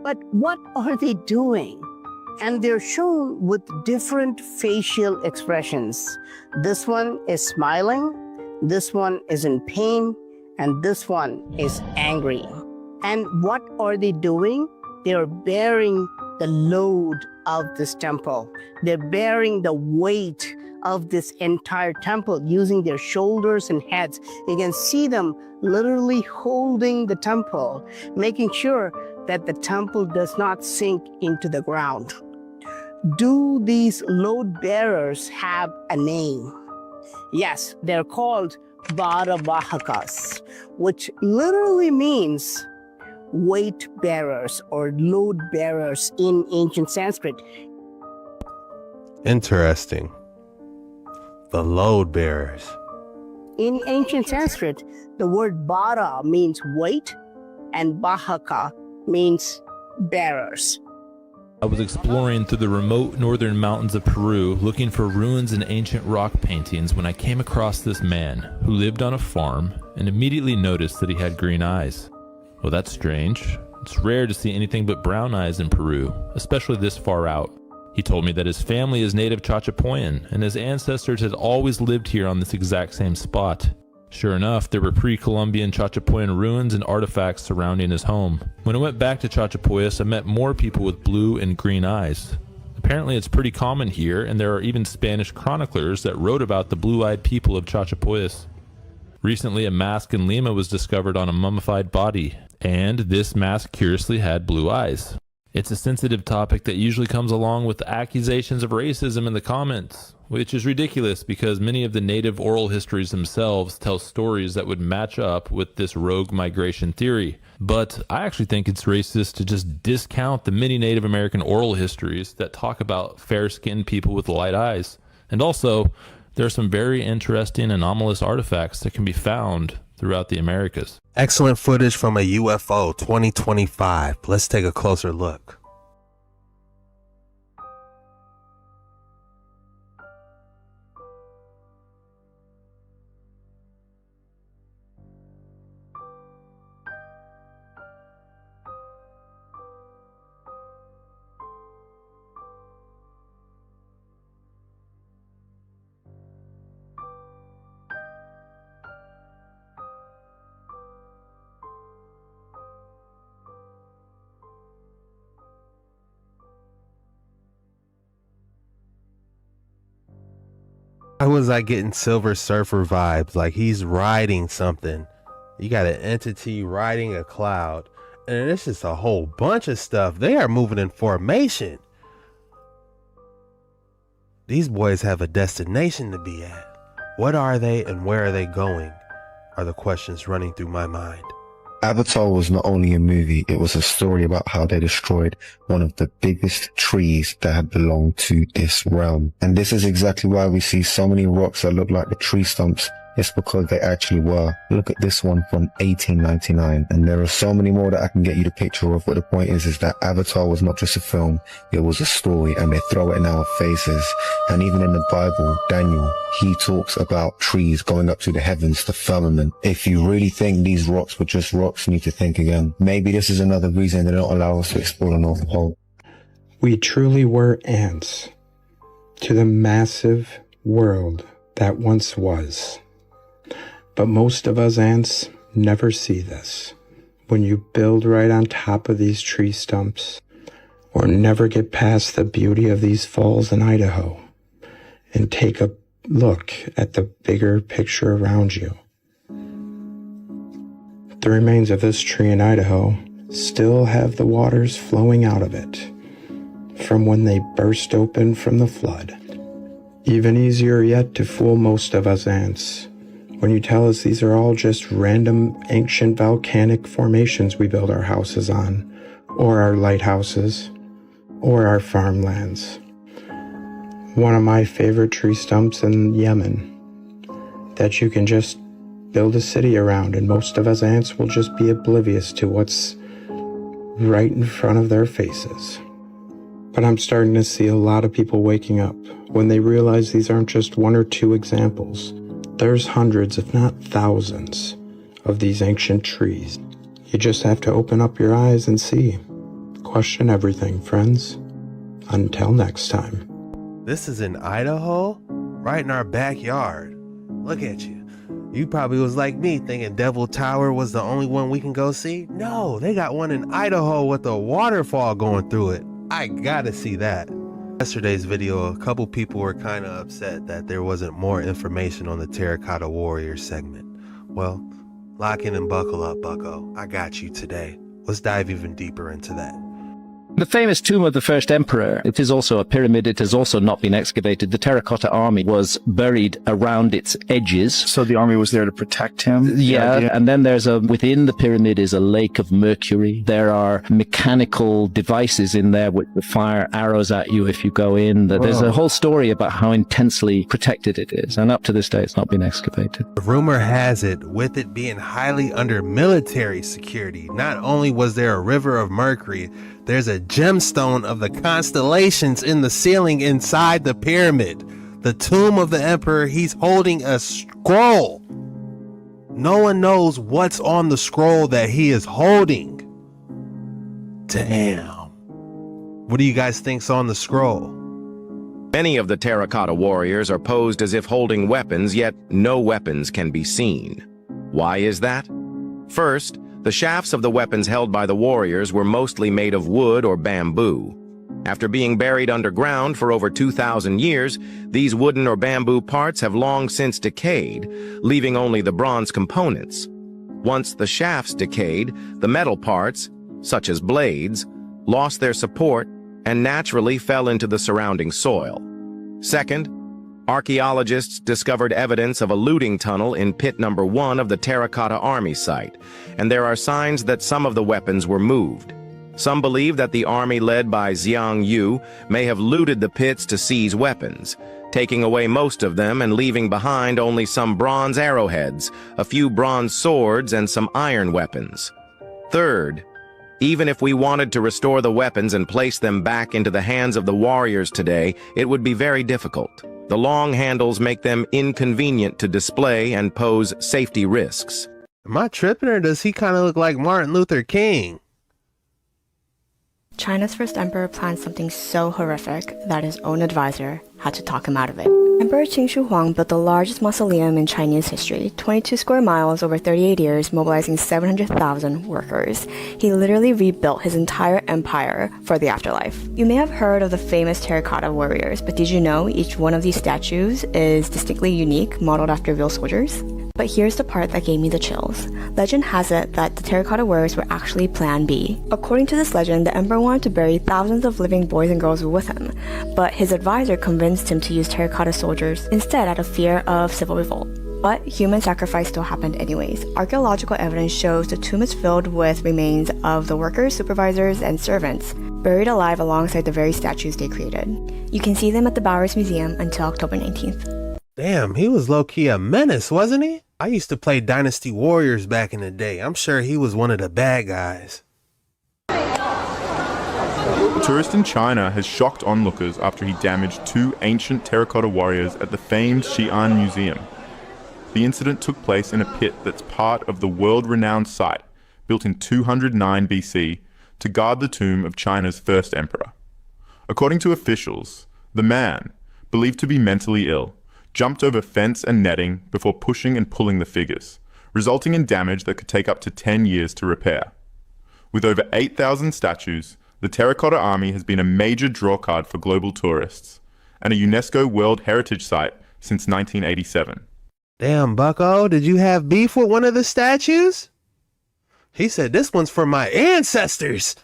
But what are they doing? And they're shown with different facial expressions. This one is smiling, this one is in pain, and this one is angry. And what are they doing? They're bearing the load of this temple. They're bearing the weight of this entire temple using their shoulders and heads. You can see them literally holding the temple, making sure that the temple does not sink into the ground. Do these load bearers have a name? Yes, they're called Varavahakas, which literally means weight bearers or load bearers in ancient Sanskrit. Interesting. The load bearers. In ancient Sanskrit, the word Vara means weight and Bahaka means bearers. I was exploring through the remote northern mountains of Peru looking for ruins and ancient rock paintings when I came across this man who lived on a farm and immediately noticed that he had green eyes. Well, that's strange. It's rare to see anything but brown eyes in Peru, especially this far out. He told me that his family is native Chachapoyan and his ancestors had always lived here on this exact same spot. Sure enough, there were pre-Columbian Chachapoyan ruins and artifacts surrounding his home. When I went back to Chachapoyas, I met more people with blue and green eyes. Apparently it's pretty common here, and there are even Spanish chroniclers that wrote about the blue-eyed people of Chachapoyas. Recently, a mask in Lima was discovered on a mummified body, and this mask curiously had blue eyes. It's a sensitive topic that usually comes along with accusations of racism in the comments, which is ridiculous because many of the native oral histories themselves tell stories that would match up with this rogue migration theory. But I actually think it's racist to just discount the many Native American oral histories that talk about fair-skinned people with light eyes. And also, there are some very interesting anomalous artifacts that can be found throughout the Americas. Excellent footage from a UFO 2025. Let's take a closer look. Why was I getting Silver Surfer vibes? Like he's riding something. You got an entity riding a cloud. And it's just a whole bunch of stuff. They are moving in formation. These boys have a destination to be at. What are they and where are they going? Are the questions running through my mind. Avatar was not only a movie, it was a story about how they destroyed one of the biggest trees that had belonged to this realm. And this is exactly why we see so many rocks that look like the tree stumps. It's because they actually were. Look at this one from 1899. And there are so many more that I can get you the picture of. But the point is that Avatar was not just a film, it was a story, and they throw it in our faces. And even in the Bible, Daniel, he talks about trees going up to the heavens, the firmament. If you really think these rocks were just rocks, you need to think again. Maybe this is another reason they don't allow us to explore the North Pole. We truly were ants to the massive world that once was. But most of us ants never see this. When you build right on top of these tree stumps, or never get past the beauty of these falls in Idaho, and take a look at the bigger picture around you. The remains of this tree in Idaho still have the waters flowing out of it from when they burst open from the flood. Even easier yet to fool most of us ants when you tell us these are all just random ancient volcanic formations we build our houses on, or our lighthouses, or our farmlands. One of my favorite tree stumps in Yemen that you can just build a city around, and most of us ants will just be oblivious to what's right in front of their faces. But I'm starting to see a lot of people waking up when they realize these aren't just one or two examples. There's hundreds, if not thousands, of these ancient trees. You just have to open up your eyes and see. Question everything, friends. Until next time. This is in Idaho? Right in our backyard. Look at you. You probably was like me thinking Devil Tower was the only one we can go see. No, they got one in Idaho with a waterfall going through it. I gotta see that. Yesterday's video, a couple people were kind of upset that there wasn't more information on the Terracotta Warrior segment. Well, lock in and buckle up, bucko. I got you today. Let's dive even deeper into that. The famous tomb of the first emperor, it is also a pyramid. It has also not been excavated. The Terracotta army was buried around its edges. So the army was there to protect him? Yeah, and then within the pyramid is a lake of Mercury. There are mechanical devices in there which fire arrows at you if you go in. There's a whole story about how intensely protected it is. And up to this day, it's not been excavated. The rumor has it, with it being highly under military security, not only was there a river of Mercury, there's a gemstone of the constellations in the ceiling inside the pyramid. The tomb of the emperor, he's holding a scroll. No one knows what's on the scroll that he is holding. Damn. What do you guys think's on the scroll? Many of the terracotta warriors are posed as if holding weapons, yet no weapons can be seen. Why is that? First, the shafts of the weapons held by the warriors were mostly made of wood or bamboo. After being buried underground for over 2,000 years, these wooden or bamboo parts have long since decayed, leaving only the bronze components. Once the shafts decayed, the metal parts, such as blades, lost their support and naturally fell into the surrounding soil. Second, archaeologists discovered evidence of a looting tunnel in pit number 1 of the Terracotta Army site, and there are signs that some of the weapons were moved. Some believe that the army led by Xiang Yu may have looted the pits to seize weapons, taking away most of them and leaving behind only some bronze arrowheads, a few bronze swords, and some iron weapons. Third, even if we wanted to restore the weapons and place them back into the hands of the warriors today, it would be very difficult. The long handles make them inconvenient to display and pose safety risks. Am I tripping, or does he kind of look like Martin Luther King? China's first emperor planned something so horrific that his own advisor had to talk him out of it. Emperor Qing Shi Huang built the largest mausoleum in Chinese history, 22 square miles over 38 years, mobilizing 700,000 workers. He literally rebuilt his entire empire for the afterlife. You may have heard of the famous terracotta warriors, but did you know each one of these statues is distinctly unique, modeled after real soldiers? But here's the part that gave me the chills. Legend has it that the terracotta warriors were actually Plan B. According to this legend, the emperor wanted to bury thousands of living boys and girls with him, but his advisor convinced him to use terracotta soldiers instead out of fear of civil revolt. But human sacrifice still happened anyways. Archaeological evidence shows the tomb is filled with remains of the workers, supervisors, and servants, buried alive alongside the very statues they created. You can see them at the Bowers Museum until October 19th. Damn, he was low-key a menace, wasn't he? I used to play Dynasty Warriors back in the day. I'm sure he was one of the bad guys. A tourist in China has shocked onlookers after he damaged 2 ancient terracotta warriors at the famed Xi'an Museum. The incident took place in a pit that's part of the world-renowned site, built in 209 BC, to guard the tomb of China's first emperor. According to officials, the man, believed to be mentally ill, jumped over fence and netting before pushing and pulling the figures, resulting in damage that could take up to 10 years to repair. With over 8,000 statues, the Terracotta Army has been a major drawcard for global tourists, and a UNESCO World Heritage Site since 1987. Damn, bucko, did you have beef with one of the statues? He said, this one's for my ancestors.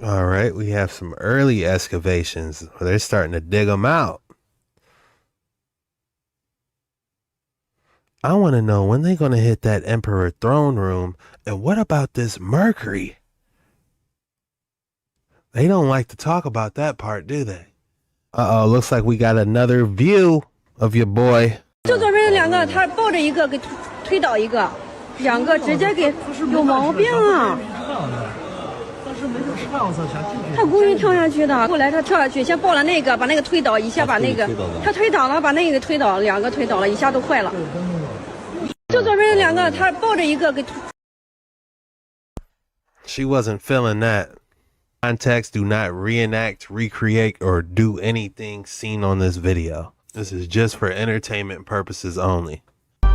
All right, we have some early excavations. They're starting to dig them out. I want to know when they're going to hit that Emperor throne room, and what about this Mercury? They don't like to talk about that part, do they? Uh-oh, looks like we got another view of your boy. 就左边2个，他抱着一个给推倒一个，2个直接给有毛病啊！他故意跳下去的，后来他跳下去，先抱了那个，把那个推倒，一下把那个他推倒了，把那个推倒，2个推倒了，一下都坏了。就左边2个，他抱着一个给。She wasn't feeling that. Context, do not reenact, recreate, or do anything seen on this video. This is just for entertainment purposes only.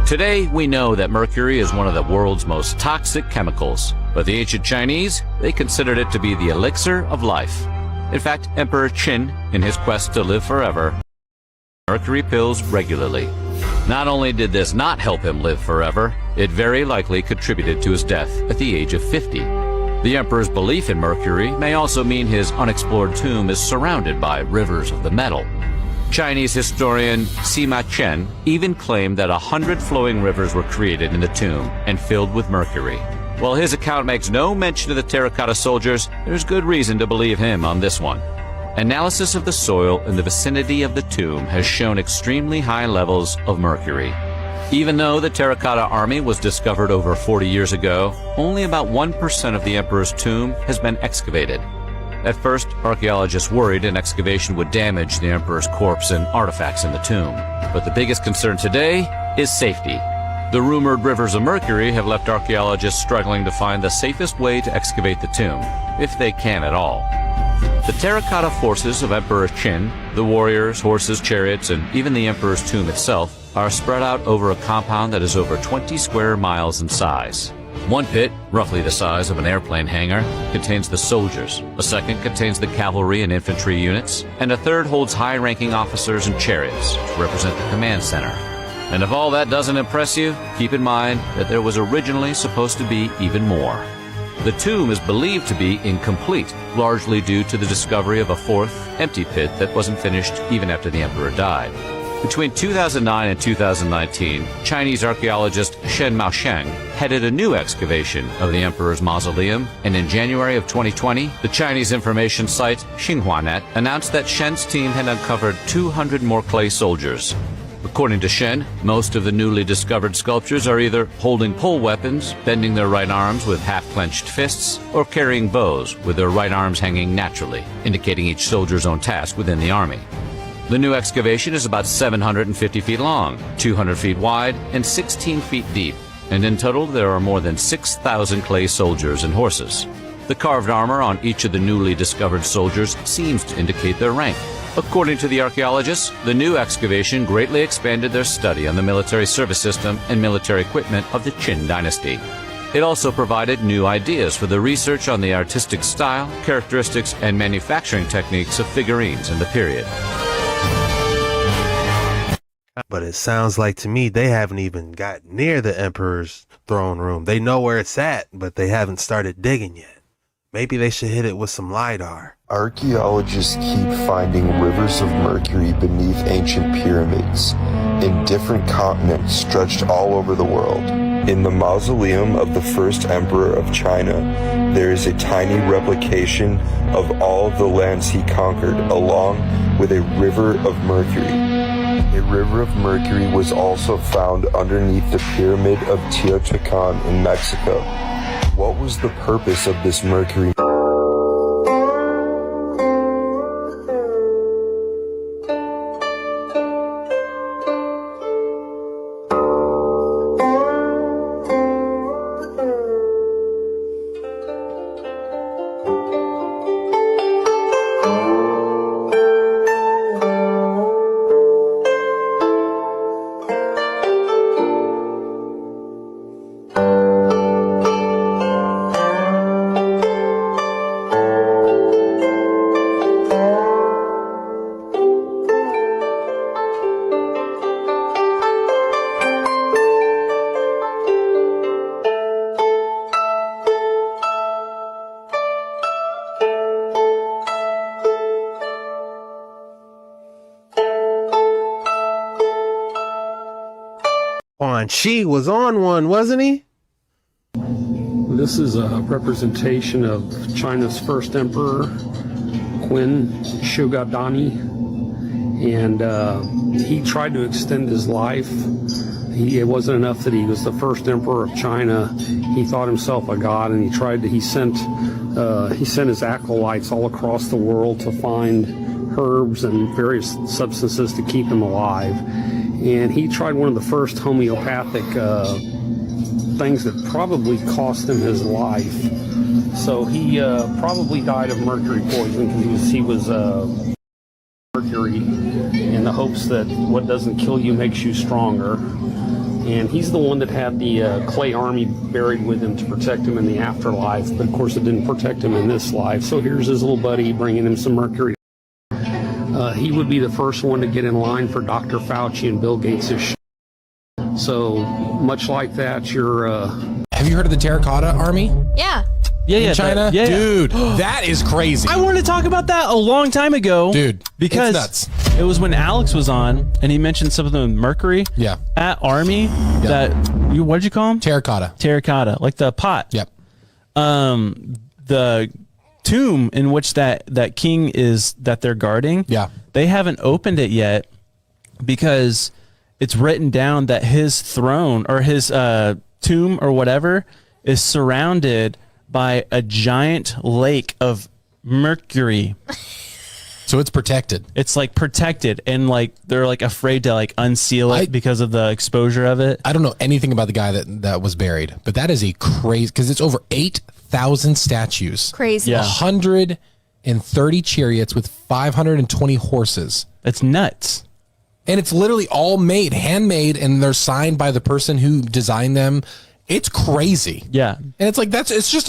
Today, we know that mercury is one of the world's most toxic chemicals, but the ancient Chinese, they considered it to be the elixir of life. In fact, Emperor Qin, in his quest to live forever, mercury pills regularly. Not only did this not help him live forever, it very likely contributed to his death at the age of 50. The emperor's belief in Mercury may also mean his unexplored tomb is surrounded by rivers of the metal. Chinese historian Sima Qian even claimed that 100 flowing rivers were created in the tomb and filled with mercury. While his account makes no mention of the terracotta soldiers, there's good reason to believe him on this one. Analysis of the soil in the vicinity of the tomb has shown extremely high levels of mercury. Even though the terracotta army was discovered over 40 years ago, only about 1% of the emperor's tomb has been excavated. At first, archaeologists worried an excavation would damage the emperor's corpse and artifacts in the tomb. But the biggest concern today is safety. The rumored rivers of mercury have left archaeologists struggling to find the safest way to excavate the tomb, if they can at all. The terracotta forces of Emperor Qin, the warriors, horses, chariots, and even the emperor's tomb itself are spread out over a compound that is over 20 square miles in size. One pit, roughly the size of an airplane hangar, contains the soldiers, a second contains the cavalry and infantry units, and a third holds high-ranking officers and chariots to represent the command center. And if all that doesn't impress you, keep in mind that there was originally supposed to be even more. The tomb is believed to be incomplete, largely due to the discovery of a fourth, empty pit that wasn't finished even after the emperor died. Between 2009 and 2019, Chinese archaeologist Shen Maosheng headed a new excavation of the emperor's mausoleum, and in January of 2020, the Chinese information site XinhuaNet announced that Shen's team had uncovered 200 more clay soldiers. According to Shen, most of the newly discovered sculptures are either holding pole weapons, bending their right arms with half-clenched fists, or carrying bows with their right arms hanging naturally, indicating each soldier's own task within the army. The new excavation is about 750 feet long, 200 feet wide, and 16 feet deep, and in total there are more than 6,000 clay soldiers and horses. The carved armor on each of the newly discovered soldiers seems to indicate their rank. According to the archaeologists, the new excavation greatly expanded their study on the military service system and military equipment of the Qin dynasty. It also provided new ideas for the research on the artistic style, characteristics, and manufacturing techniques of figurines in the period. But it sounds like to me they haven't even got near the emperor's throne room. They know where it's at, but they haven't started digging yet. Maybe they should hit it with some LiDAR. Archaeologists keep finding rivers of mercury beneath ancient pyramids in different continents stretched all over the world. In the mausoleum of the first emperor of China, there is a tiny replication of all the lands he conquered, along with a river of mercury. A river of mercury was also found underneath the pyramid of Teotihuacan in Mexico. What was the purpose of this mercury? She was on one, wasn't he? This is a representation of China's first emperor, Qin Shogadani, and he tried to extend his life. It wasn't enough that he was the first emperor of China. He thought himself a god, and he sent his acolytes all across the world to find herbs and various substances to keep him alive. And he tried one of the first homeopathic things that probably cost him his life. So he probably died of mercury poison because he was mercury in the hopes that what doesn't kill you makes you stronger. And he's the one that had the clay army buried with him to protect him in the afterlife. But of course it didn't protect him in this life. So here's his little buddy bringing him some mercury. He would be the first one to get in line for Dr. Fauci and Bill Gates' So much like that, you're. Have you heard of the Terracotta Army? Yeah. In China? yeah. Dude, that is crazy. I wanted to talk about that a long time ago. Dude, because it's nuts. It was when Alex was on and he mentioned something with Mercury. Yeah. At Army that what did you call him? Terracotta. Terracotta, like the pot. Yep. The tomb in which that king is that they're guarding. Yeah. They haven't opened it yet because it's written down that his throne or his tomb or whatever is surrounded by a giant lake of mercury. So it's protected. It's like protected, and like they're like afraid to like unseal it because of the exposure of it. I don't know anything about the guy that was buried, but that is a crazy, because it's over 8,000 statues. Crazy. Yeah. 130 chariots with 520 horses. That's nuts. And it's literally all handmade, and they're signed by the person who designed them. It's crazy. Yeah. And it's like it's just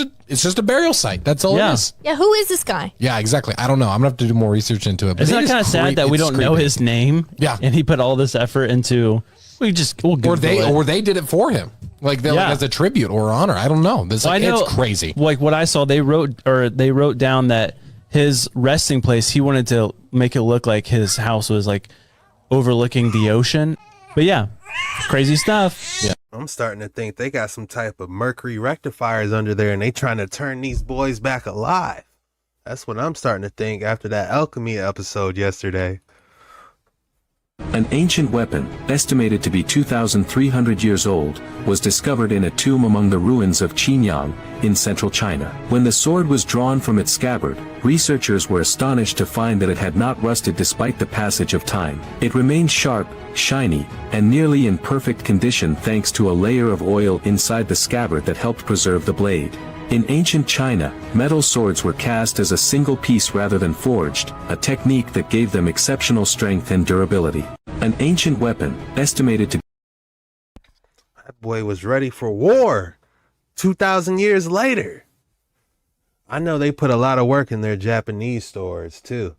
a burial site. That's all it is. Yeah, who is this guy? Yeah, exactly. I don't know. I'm gonna have to do more research into it. But Isn't that kind of sad that we don't know his name? Yeah. And he put all this effort into we'll Google or they did it for him. Like as a tribute or honor. I don't know. It's crazy. Like what I saw, they wrote down that his resting place, he wanted to make it look like his house was like overlooking the ocean. But yeah, crazy stuff. Yeah. I'm starting to think they got some type of mercury rectifiers under there and they trying to turn these boys back alive. That's what I'm starting to think after that alchemy episode yesterday. An ancient weapon, estimated to be 2,300 years old, was discovered in a tomb among the ruins of Qinyang, in central China. When the sword was drawn from its scabbard, researchers were astonished to find that it had not rusted despite the passage of time. It remained sharp, shiny, and nearly in perfect condition thanks to a layer of oil inside the scabbard that helped preserve the blade. In ancient China, metal swords were cast as a single piece rather than forged, a technique that gave them exceptional strength and durability. An ancient weapon, estimated to... That boy was ready for war 2,000 years later. I know they put a lot of work in their Japanese stores too.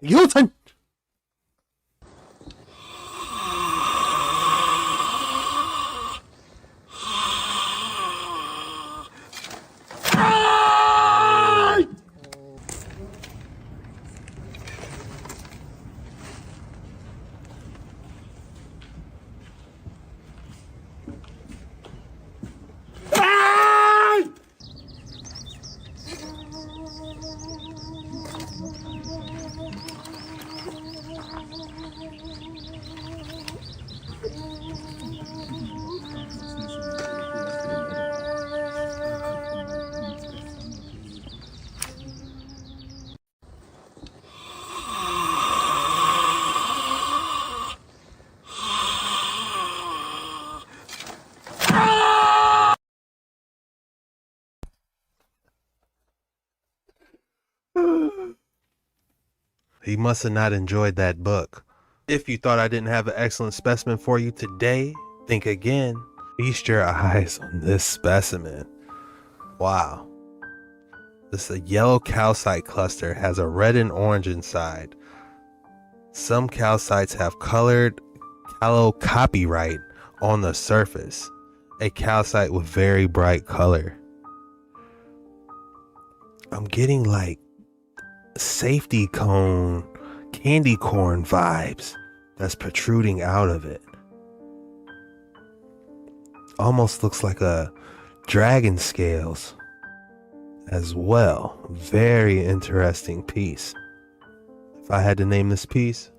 Your time. He must have not enjoyed that book. If you thought I didn't have an excellent specimen for you today, think again. Feast your eyes on this specimen. Wow. This is a yellow calcite cluster, has a red and orange inside. Some calcites have colored chalcopyrite on the surface. A calcite with very bright color. I'm getting like safety cone, candy corn vibes that's protruding out of it. Almost looks like a dragon scales as well. Very interesting piece. If I had to name this piece,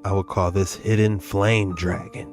I would call this Hidden Flame Dragon.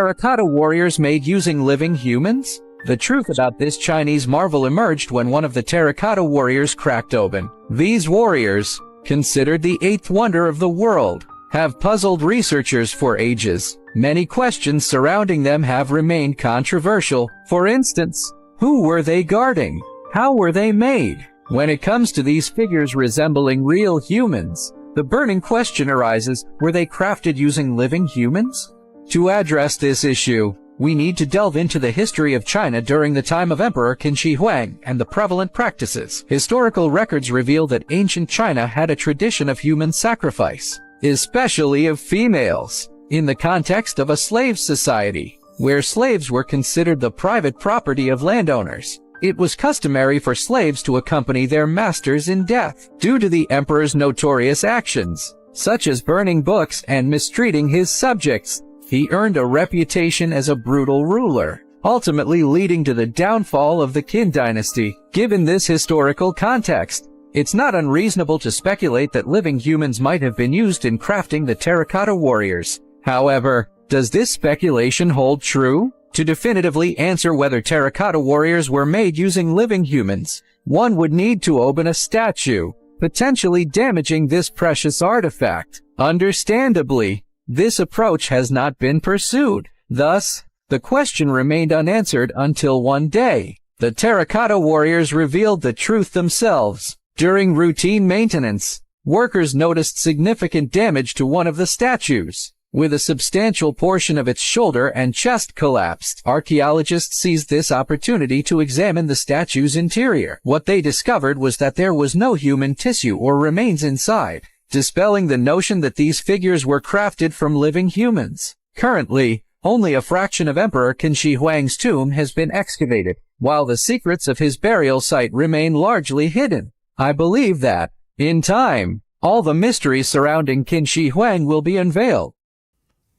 Terracotta warriors made using living humans? The truth about this Chinese marvel emerged when one of the terracotta warriors cracked open. These warriors, considered the eighth wonder of the world, have puzzled researchers for ages. Many questions surrounding them have remained controversial. For instance, who were they guarding? How were they made? When it comes to these figures resembling real humans, the burning question arises, were they crafted using living humans? To address this issue, we need to delve into the history of China during the time of Emperor Qin Shi Huang and the prevalent practices. Historical records reveal that ancient China had a tradition of human sacrifice, especially of females, in the context of a slave society, where slaves were considered the private property of landowners. It was customary for slaves to accompany their masters in death. Due to the emperor's notorious actions, such as burning books and mistreating his subjects, he earned a reputation as a brutal ruler, ultimately leading to the downfall of the Qin dynasty. Given this historical context, it's not unreasonable to speculate that living humans might have been used in crafting the terracotta warriors. However, does this speculation hold true? To definitively answer whether terracotta warriors were made using living humans, one would need to open a statue, potentially damaging this precious artifact. Understandably, this approach has not been pursued. Thus, the question remained unanswered until one day, the terracotta warriors revealed the truth themselves. During routine maintenance, workers noticed significant damage to one of the statues, with a substantial portion of its shoulder and chest collapsed. Archaeologists seized this opportunity to examine the statue's interior. What they discovered was that there was no human tissue or remains inside, dispelling the notion that these figures were crafted from living humans. Currently, only a fraction of Emperor Qin Shi Huang's tomb has been excavated, while the secrets of his burial site remain largely hidden. I believe that, in time, all the mysteries surrounding Qin Shi Huang will be unveiled.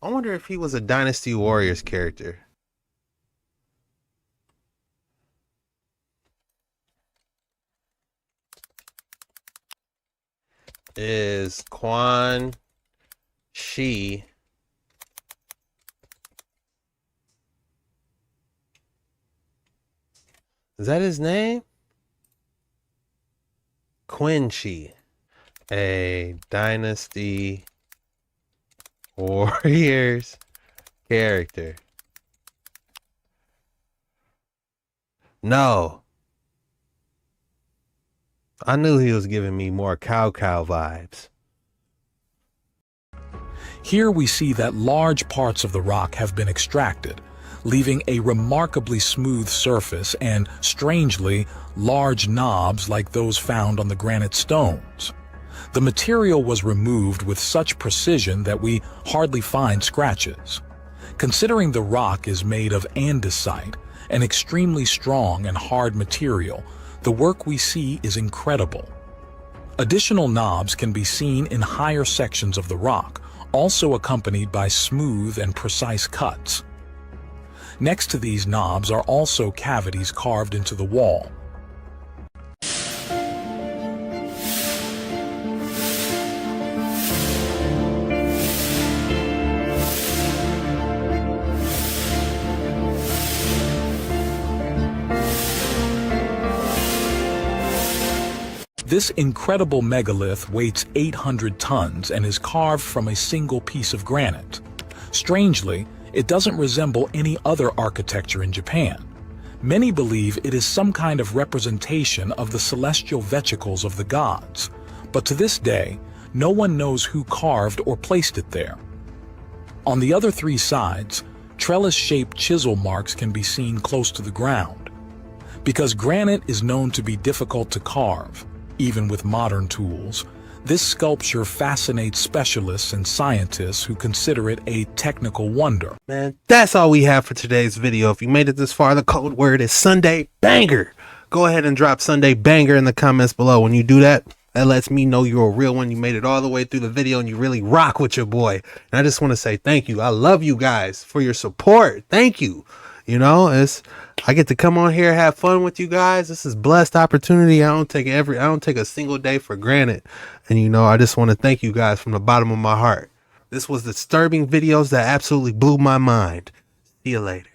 I wonder if he was a Dynasty Warriors character. Is Quan Shi is that his name? Qin Shi, a Dynasty Warriors character. No. I knew he was giving me more cow vibes. Here we see that large parts of the rock have been extracted, leaving a remarkably smooth surface and, strangely, large knobs like those found on the granite stones. The material was removed with such precision that we hardly find scratches. Considering the rock is made of andesite, an extremely strong and hard material, the work we see is incredible. Additional knobs can be seen in higher sections of the rock, also accompanied by smooth and precise cuts. Next to these knobs are also cavities carved into the wall. This incredible megalith weighs 800 tons and is carved from a single piece of granite. Strangely, It doesn't resemble any other architecture in Japan. Many believe it is some kind of representation of the celestial vesicles of the gods, but to this day, no one knows who carved or placed it there. On the other three sides, trellis-shaped chisel marks can be seen close to the ground. Because granite is known to be difficult to carve, even with modern tools, this sculpture fascinates specialists and scientists who consider it a technical wonder. Man, that's all we have for today's video. If you made it this far, the code word is Sunday Banger. Go ahead and drop Sunday Banger in the comments below. When you do that, that lets me know you're a real one. You made it all the way through the video and you really rock with your boy. And I just want to say thank you. I love you guys for your support. Thank you. You know, I get to come on here, have fun with you guys. This is a blessed opportunity. I don't take a single day for granted. And you know, I just want to thank you guys from the bottom of my heart. This was disturbing videos that absolutely blew my mind. See you later.